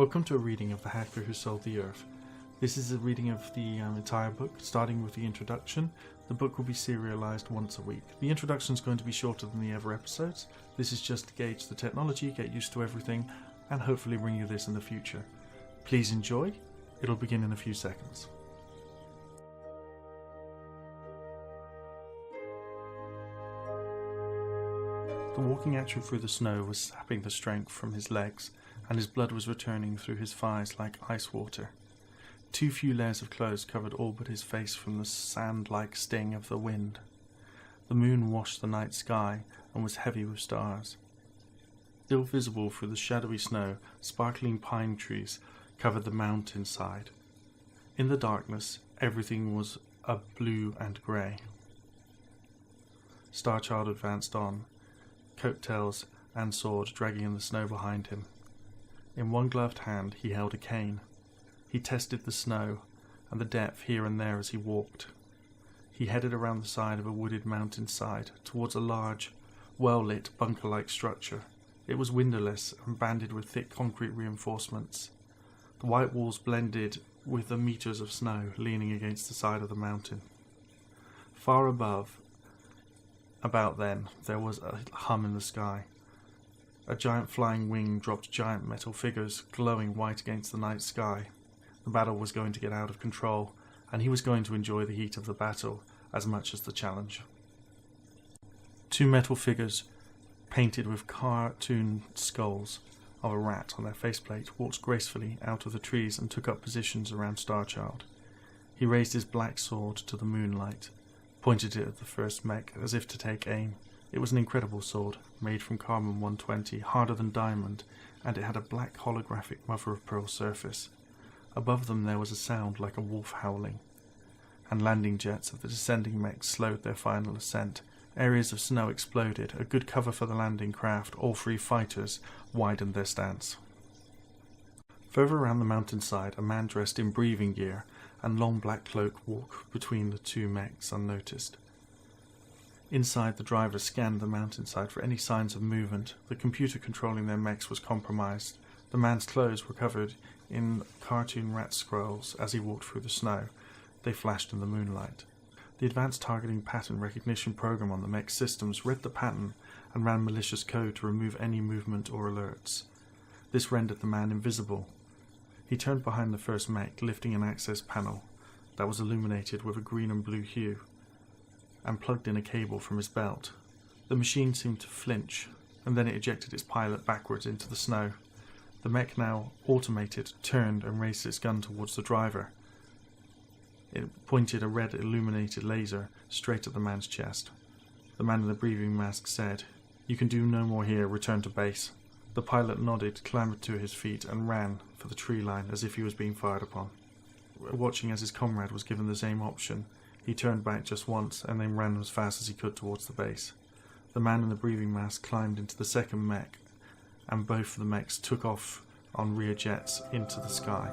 Welcome to a reading of The Hacker Who Sold the Earth. This is a reading of the entire book, starting with the introduction. The book will be serialized once a week. The introduction is going to be shorter than the other episodes. This is just to gauge the technology, get used to everything, and hopefully bring you this in the future. Please enjoy. It'll begin in a few seconds. The walking action through the snow was sapping the strength from his legs, and his blood was returning through his thighs like ice water. Too few layers of clothes covered all but his face from the sand-like sting of the wind. The moon washed the night sky and was heavy with stars. Still visible through the shadowy snow, sparkling pine trees covered the mountainside. In the darkness, everything was a blue and grey. Starchild advanced on, coattails and sword dragging in the snow behind him. In one gloved hand he held a cane. He tested the snow and the depth here and there as he walked. He headed around the side of a wooded mountainside towards a large, well-lit bunker-like structure. It was windowless and banded with thick concrete reinforcements. The white walls blended with the meters of snow leaning against the side of the mountain. Far above, about then, there was a hum in the sky. A giant flying wing dropped giant metal figures glowing white against the night sky. The battle was going to get out of control, and he was going to enjoy the heat of the battle as much as the challenge. Two metal figures, painted with cartoon skulls of a rat on their faceplate, walked gracefully out of the trees and took up positions around Starchild. He raised his black sword to the moonlight, pointed it at the first mech as if to take aim. It was an incredible sword, made from carbon 120, harder than diamond, and it had a black holographic mother-of-pearl surface. Above them there was a sound like a wolf howling, and landing jets of the descending mechs slowed their final ascent. Areas of snow exploded, a good cover for the landing craft. All three fighters widened their stance. Further around the mountainside, a man dressed in breathing gear and long black cloak walked between the two mechs unnoticed. Inside, the driver scanned the mountainside for any signs of movement. The computer controlling their mechs was compromised. The man's clothes were covered in cartoon rat scrolls as he walked through the snow. They flashed in the moonlight. The advanced targeting pattern recognition program on the mech systems read the pattern and ran malicious code to remove any movement or alerts. This rendered the man invisible. He turned behind the first mech, lifting an access panel that was illuminated with a green and blue hue, and plugged in a cable from his belt. The machine seemed to flinch, and then it ejected its pilot backwards into the snow. The mech, now automated, turned and raised its gun towards the driver. It pointed a red illuminated laser straight at the man's chest. The man in the breathing mask said, "You can do no more here, return to base." The pilot nodded, clambered to his feet, and ran for the tree line as if he was being fired upon. Watching as his comrade was given the same option, he turned back just once and then ran as fast as he could towards the base. The man in the breathing mask climbed into the second mech, and both of the mechs took off on rear jets into the sky.